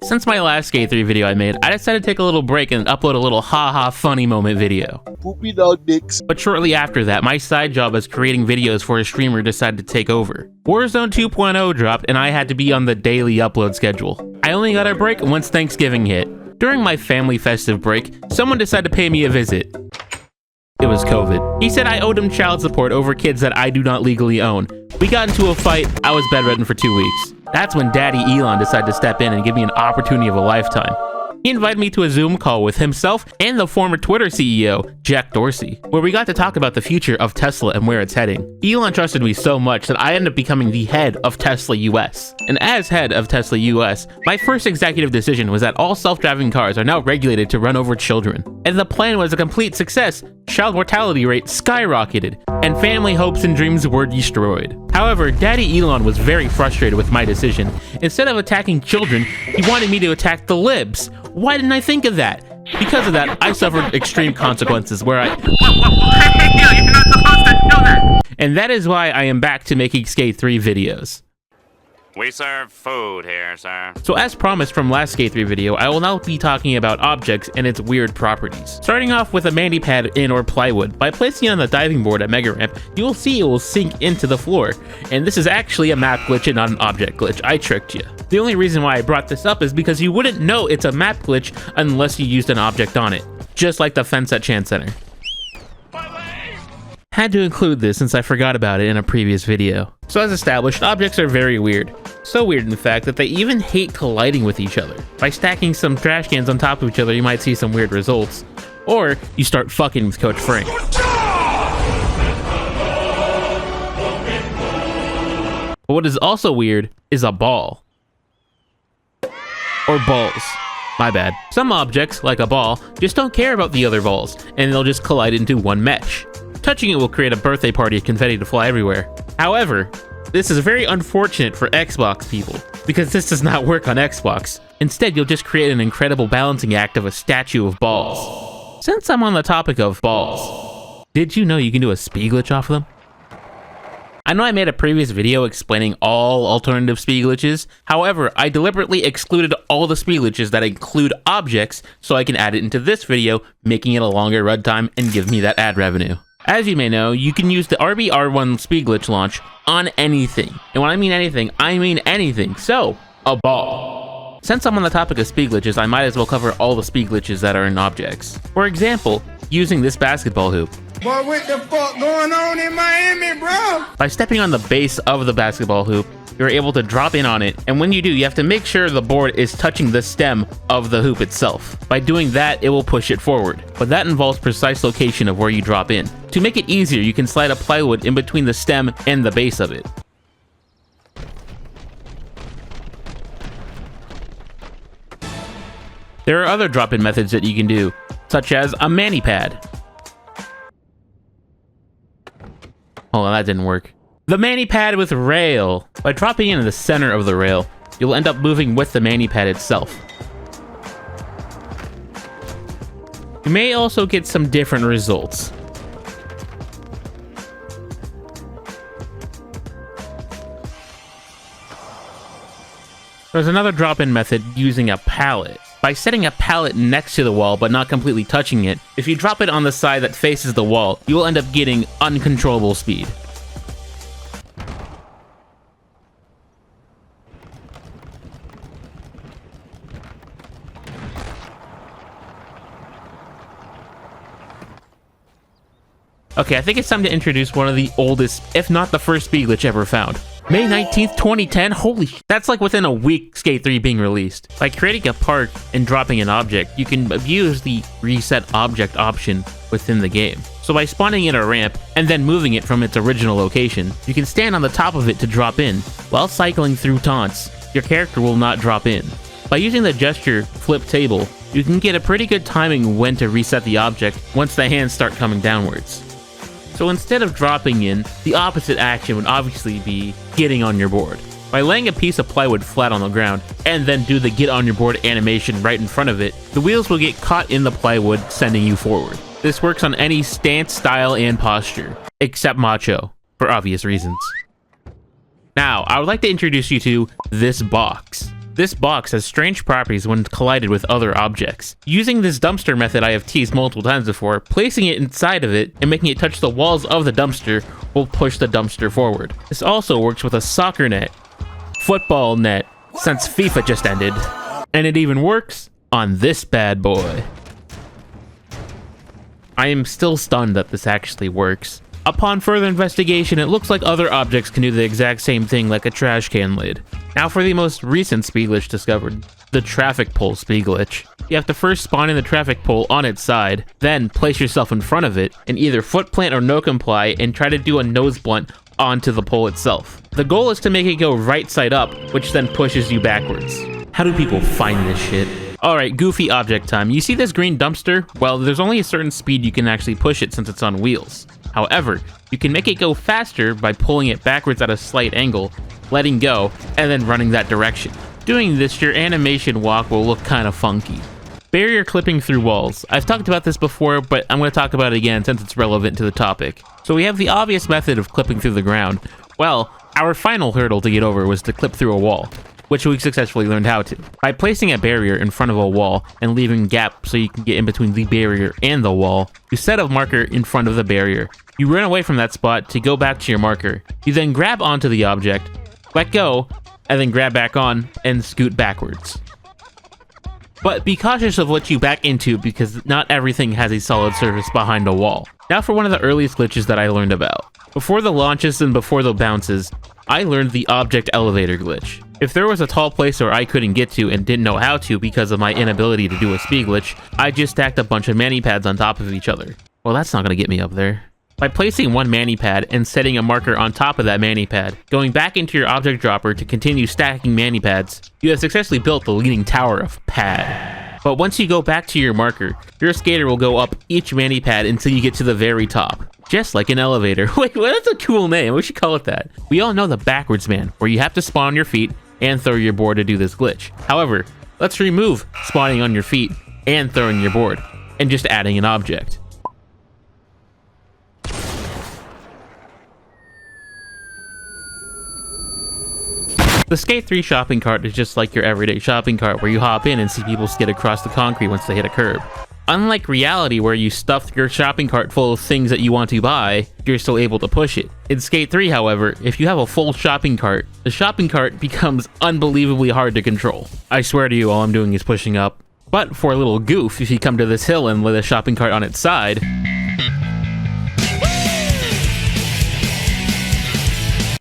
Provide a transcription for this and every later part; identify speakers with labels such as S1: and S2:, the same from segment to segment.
S1: Since my last Skate 3 video I made, I decided to take a little break and upload a little haha funny moment video.
S2: Poopy dog dicks.
S1: But shortly after that, my side job as creating videos for a streamer decided to take over. Warzone 2.0 dropped and I had to be on the daily upload schedule. I only got a break once Thanksgiving hit. During my family festive break, someone decided to pay me a visit. It was COVID. He said I owed him child support over kids that I do not legally own. We got into a fight, I was bedridden for 2 weeks. That's when Daddy Elon decided to step in and give me an opportunity of a lifetime. He invited me to a Zoom call with himself and the former Twitter CEO, Jack Dorsey, where we got to talk about the future of Tesla and where it's heading. Elon trusted me so much that I ended up becoming the head of Tesla US. And as head of Tesla US, my first executive decision was that all self-driving cars are now regulated to run over children. And the plan was a complete success. Child mortality rate skyrocketed, and family hopes and dreams were destroyed. However, Daddy Elon was very frustrated with my decision. Instead of attacking children, he wanted me to attack the libs. Why didn't I think of that? Because of that, I suffered extreme consequences where I... Whoa, you're not supposed to know that! And that is why I am back to making Skate 3 videos.
S3: We serve food here, sir.
S1: So as promised from last Skate 3 video, I will now be talking about objects and its weird properties. Starting off with a mani pad in or plywood. By placing it on the diving board at Mega Ramp, you will see it will sink into the floor. And this is actually a map glitch and not an object glitch. I tricked you. The only reason why I brought this up is because you wouldn't know it's a map glitch unless you used an object on it. Just like the fence at Chance Center. Had to include this since I forgot about it in a previous video. So as established, objects are very weird. So weird in fact that they even hate colliding with each other. By stacking some trash cans on top of each other, you might see some weird results. Or you start fucking with Coach Frank. But what is also weird is a ball. Or balls. My bad. Some objects, like a ball, just don't care about the other balls, and they'll just collide into one mesh. Touching it will create a birthday party of confetti to fly everywhere. However, this is very unfortunate for Xbox people, because this does not work on Xbox. Instead, you'll just create an incredible balancing act of a statue of balls. Since I'm on the topic of balls, did you know you can do a speed glitch off of them? I know I made a previous video explaining all alternative speed glitches, however, I deliberately excluded all the speed glitches that include objects so I can add it into this video, making it a longer runtime and give me that ad revenue. As you may know, you can use the RB-R1 speed glitch launch on anything. And when I mean anything, so a ball. Since I'm on the topic of speed glitches, I might as well cover all the speed glitches that are in objects. For example, using this basketball hoop.
S4: Boy, what the fuck going on in Miami, bro?
S1: By stepping on the base of the basketball hoop, you're able to drop in on it, and when you do, you have to make sure the board is touching the stem of the hoop itself. By doing that, it will push it forward, but that involves precise location of where you drop in. To make it easier, you can slide a plywood in between the stem and the base of it. There are other drop-in methods that you can do, such as a mani pad. Hold on, that didn't work. The mani pad with rail. By dropping in the center of the rail, you'll end up moving with the mani pad itself. You may also get some different results. There's another drop-in method using a pallet. By setting a pallet next to the wall but not completely touching it, if you drop it on the side that faces the wall, you will end up getting uncontrollable speed. Okay, I think it's time to introduce one of the oldest, if not the first speed glitch ever found. May 19th, 2010? Holy sh**. That's like within a week Skate 3 being released. By creating a park and dropping an object, you can abuse the reset object option within the game. So by spawning in a ramp and then moving it from its original location, you can stand on the top of it to drop in. While cycling through taunts, your character will not drop in. By using the gesture flip table, you can get a pretty good timing when to reset the object once the hands start coming downwards. So instead of dropping in, the opposite action would obviously be getting on your board. By laying a piece of plywood flat on the ground, and then do the get on your board animation right in front of it, the wheels will get caught in the plywood, sending you forward. This works on any stance, style, and posture, except macho, for obvious reasons. Now, I would like to introduce you to this box. This box has strange properties when collided with other objects. Using this dumpster method I have teased multiple times before, placing it inside of it and making it touch the walls of the dumpster will push the dumpster forward. This also works with a soccer net, football net, since FIFA just ended, and it even works on this bad boy. I am still stunned that this actually works. Upon further investigation, it looks like other objects can do the exact same thing like a trash can lid. Now for the most recent speed glitch discovered, the traffic pole speed glitch. You have to first spawn in the traffic pole on its side, then place yourself in front of it, and either foot plant or no comply and try to do a nose blunt onto the pole itself. The goal is to make it go right side up, which then pushes you backwards. How do people find this shit? Alright, goofy object time. You see this green dumpster? Well, there's only a certain speed you can actually push it since it's on wheels. However, you can make it go faster by pulling it backwards at a slight angle, letting go, and then running that direction. Doing this, your animation walk will look kind of funky. Barrier clipping through walls. I've talked about this before, but I'm going to talk about it again since it's relevant to the topic. So we have the obvious method of clipping through the ground. Well, our final hurdle to get over was to clip through a wall, which we successfully learned how to. By placing a barrier in front of a wall and leaving a gap so you can get in between the barrier and the wall, you set a marker in front of the barrier. You run away from that spot to go back to your marker. You then grab onto the object, let go, and then grab back on and scoot backwards. But be cautious of what you back into because not everything has a solid surface behind a wall. Now for one of the earliest glitches that I learned about. Before the launches and before the bounces, I learned the object elevator glitch. If there was a tall place where I couldn't get to and didn't know how to because of my inability to do a speed glitch, I just stacked a bunch of mani pads on top of each other. Well, that's not gonna get me up there. By placing one mani pad and setting a marker on top of that mani pad, going back into your object dropper to continue stacking mani pads, you have successfully built the leaning tower of pad. But once you go back to your marker, your skater will go up each mani pad until you get to the very top. Just like an elevator. Wait, well, that's a cool name. We should call it that. We all know the backwards man, where you have to spawn on your feet and throw your board to do this glitch. However, let's remove spawning on your feet and throwing your board, and just adding an object. The Skate 3 shopping cart is just like your everyday shopping cart where you hop in and see people skid across the concrete once they hit a curb. Unlike reality where you stuff your shopping cart full of things that you want to buy, you're still able to push it. In Skate 3, however, if you have a full shopping cart, the shopping cart becomes unbelievably hard to control. I swear to you, all I'm doing is pushing up. But for a little goof, if you come to this hill and lay the shopping cart on its side,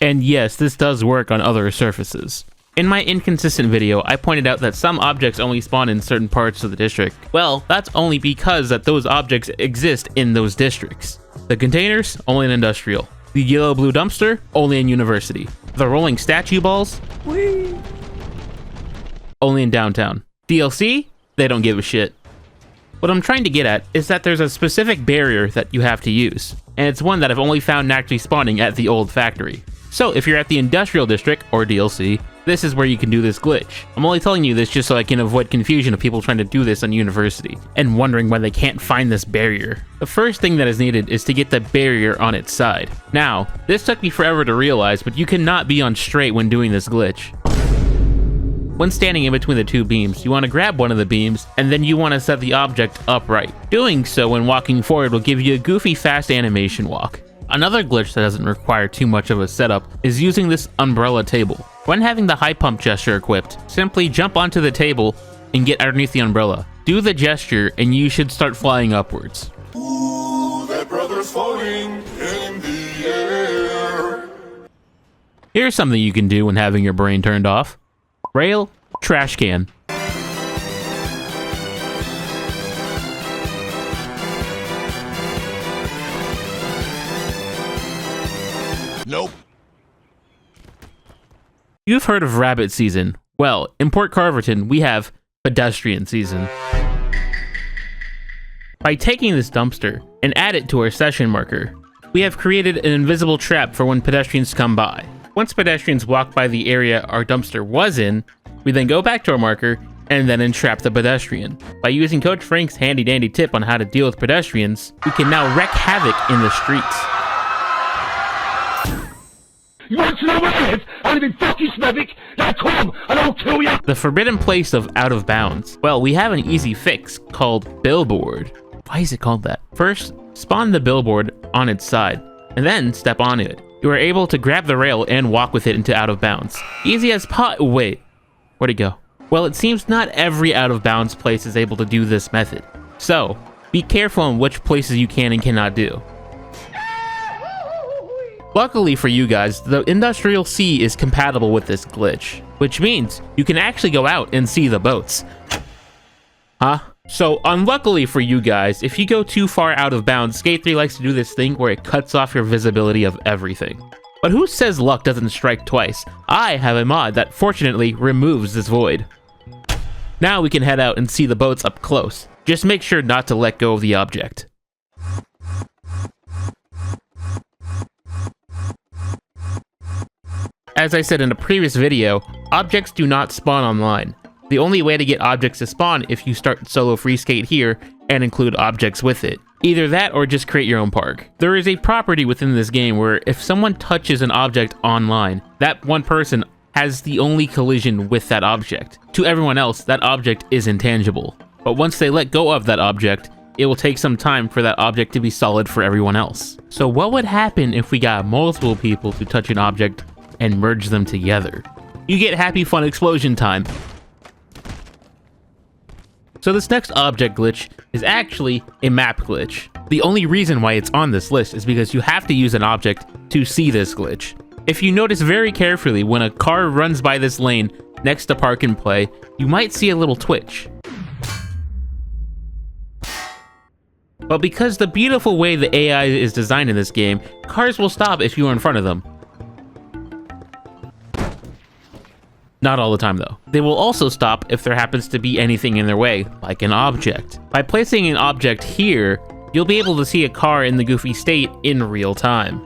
S1: and yes, this does work on other surfaces. In my inconsistent video, I pointed out that some objects only spawn in certain parts of the district. Well, that's only because that those objects exist in those districts. The containers, only in industrial. The yellow-blue dumpster, only in university. The rolling statue balls, whee, only in downtown. DLC, they don't give a shit. What I'm trying to get at is that there's a specific barrier that you have to use, and it's one that I've only found naturally spawning at the old factory. So if you're at the industrial district, or DLC, this is where you can do this glitch. I'm only telling you this just so I can avoid confusion of people trying to do this on university, and wondering why they can't find this barrier. The first thing that is needed is to get the barrier on its side. Now, this took me forever to realize, but you cannot be on straight when doing this glitch. When standing in between the two beams, you want to grab one of the beams, and then you want to set the object upright. Doing so when walking forward will give you a goofy fast animation walk. Another glitch that doesn't require too much of a setup is using this umbrella table. When having the high pump gesture equipped, simply jump onto the table and get underneath the umbrella. Do the gesture and you should start flying upwards.
S2: Ooh, that brother's floating in the air.
S1: Here's something you can do when having your brain turned off. Rail, trash can.
S2: Nope.
S1: You've heard of rabbit season. Well, in Port Carverton, we have pedestrian season. By taking this dumpster and add it to our session marker, we have created an invisible trap for when pedestrians come by. Once pedestrians walk by the area our dumpster was in, we then go back to our marker and then entrap the pedestrian. By using Coach Frank's handy dandy tip on how to deal with pedestrians, we can now wreak havoc in the streets.
S5: What's the word? trying to be fucking Smethwick. Now come, and I'll kill you.
S1: The forbidden place of out of bounds. Well, we have an easy fix called Billboard. Why is it called that? First, spawn the billboard on its side, and then step on it. You are able to grab the rail and walk with it into out of bounds. Easy as wait, where'd it go? Well, it seems not every out of bounds place is able to do this method. So, be careful on which places you can and cannot do. Luckily for you guys, the Industrial Sea is compatible with this glitch, which means you can actually go out and see the boats. Huh? So, unluckily for you guys, if you go too far out of bounds, Skate 3 likes to do this thing where it cuts off your visibility of everything. But who says luck doesn't strike twice? I have a mod that fortunately removes this void. Now we can head out and see the boats up close. Just make sure not to let go of the object. As I said in a previous video, objects do not spawn online. The only way to get objects to spawn if you start solo free skate here and include objects with it. Either that or just create your own park. There is a property within this game where if someone touches an object online, that one person has the only collision with that object. To everyone else, that object is intangible. But once they let go of that object, it will take some time for that object to be solid for everyone else. So what would happen if we got multiple people to touch an object and merge them together? You get happy fun explosion time. So this next object glitch is actually a map glitch. The only reason why it's on this list is because you have to use an object to see this glitch. If you notice very carefully, when a car runs by this lane next to Park and Play, you might see a little twitch. But because the beautiful way the AI is designed in this game, cars will stop if you are in front of them. Not all the time though. They will also stop if there happens to be anything in their way, like an object. By placing an object here, you'll be able to see a car in the goofy state in real time.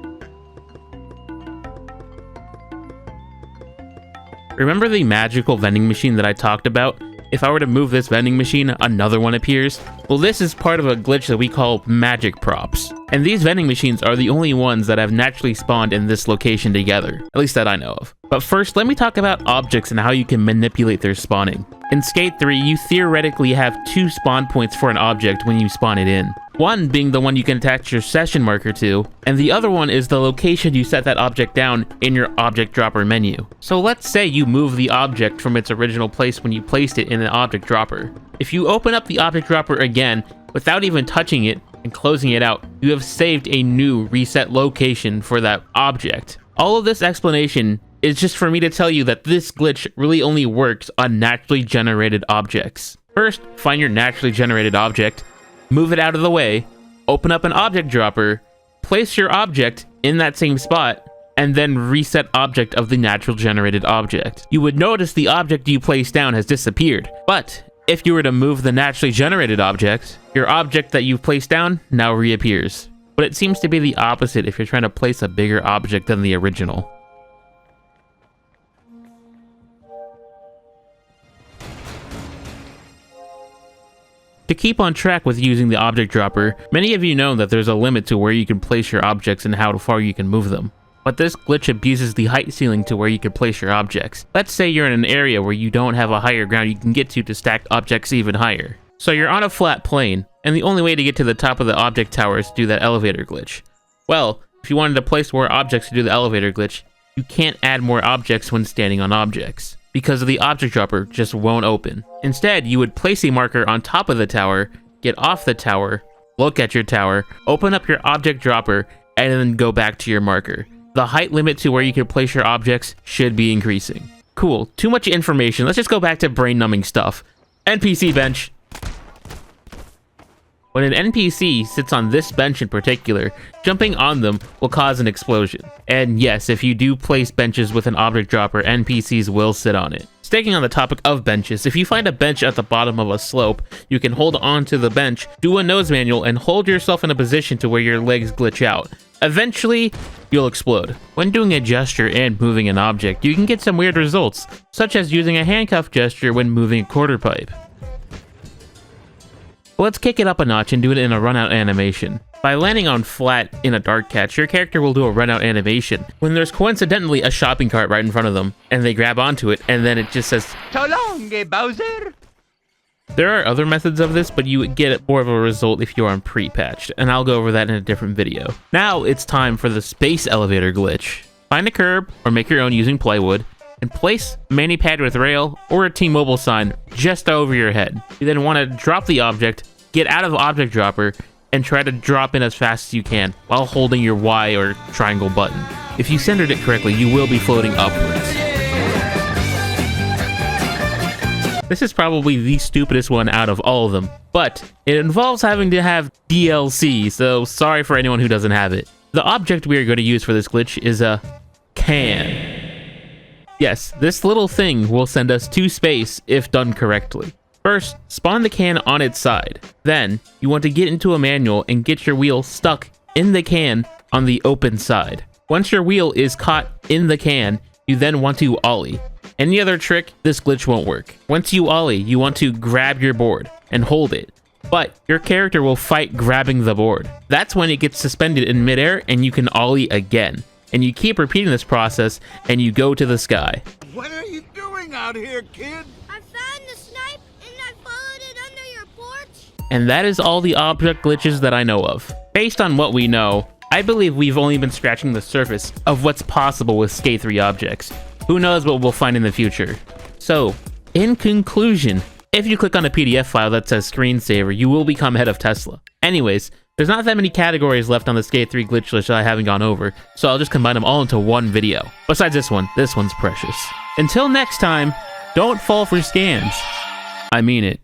S1: Remember the magical vending machine that I talked about? If I were to move this vending machine, another one appears? Well, this is part of a glitch that we call magic props. And these vending machines are the only ones that have naturally spawned in this location together, at least that I know of. But first, let me talk about objects and how you can manipulate their spawning. In Skate 3, you theoretically have 2 spawn points for an object when you spawn it in. One being the one you can attach your session marker to, and the other one is the location you set that object down in your object dropper menu. So let's say you move the object from its original place when you placed it in an object dropper. If you open up the object dropper again, without even touching it and closing it out, you have saved a new reset location for that object. All of this explanation is just for me to tell you that this glitch really only works on naturally generated objects. First, find your naturally generated object, move it out of the way, open up an object dropper, place your object in that same spot, and then reset object of the natural generated object. You would notice the object you placed down has disappeared, but if you were to move the naturally generated object, your object that you've placed down now reappears. But it seems to be the opposite if you're trying to place a bigger object than the original. To keep on track with using the object dropper, many of you know that there's a limit to where you can place your objects and how far you can move them. But this glitch abuses the height ceiling to where you can place your objects. Let's say you're in an area where you don't have a higher ground you can get to stack objects even higher. So you're on a flat plane, and the only way to get to the top of the object tower is to do that elevator glitch. Well, if you wanted to place more objects to do the elevator glitch, you can't add more objects when standing on objects, because the object dropper just won't open. Instead, you would place a marker on top of the tower, get off the tower, look at your tower, open up your object dropper, and then go back to your marker. The height limit to where you can place your objects should be increasing. Cool, too much information. Let's just go back to brain-numbing stuff. NPC bench. When an NPC sits on this bench in particular, jumping on them will cause an explosion. And yes, if you do place benches with an object dropper, NPCs will sit on it. Staying on the topic of benches, if you find a bench at the bottom of a slope, you can hold on to the bench, do a nose manual, and hold yourself in a position to where your legs glitch out. Eventually, you'll explode. When doing a gesture and moving an object, you can get some weird results, such as using a handcuff gesture when moving a quarter pipe. Let's kick it up a notch and do it in a runout animation. By landing on flat in a dark catch, your character will do a runout animation when there's coincidentally a shopping cart right in front of them, and they grab onto it, and then it just says,
S6: So long, Bowser!
S1: There are other methods of this, but you would get more of a result if you're on pre-patched, and I'll go over that in a different video. Now it's time for the space elevator glitch. Find a curb, or make your own using plywood, and place a mani-pad with rail or a T-Mobile sign just over your head. You then want to drop the object, get out of the object dropper, and try to drop in as fast as you can while holding your Y or triangle button. If you centered it correctly, you will be floating upwards. This is probably the stupidest one out of all of them, but it involves having to have DLC, so sorry for anyone who doesn't have it. The object we are going to use for this glitch is a can. Yes, this little thing will send us to space if done correctly. First, spawn the can on its side. Then, you want to get into a manual and get your wheel stuck in the can on the open side. Once your wheel is caught in the can, you then want to ollie. Any other trick, this glitch won't work. Once you ollie, you want to grab your board and hold it, but your character will fight grabbing the board. That's when it gets suspended in midair and you can ollie again. And you keep repeating this process and you go to the sky.
S4: What are you doing out here, kid?
S7: I found the snipe and I followed it under your porch.
S1: And that is all the object glitches that I know of. Based on what we know, I believe we've only been scratching the surface of what's possible with Skate 3 objects. Who knows what we'll find in the future. So, in conclusion, if you click on a PDF file that says screensaver, you will become head of Tesla. Anyways, there's not that many categories left on the Skate 3 glitch list that I haven't gone over, so I'll just combine them all into one video. Besides this one's precious. Until next time, don't fall for scams. I mean it.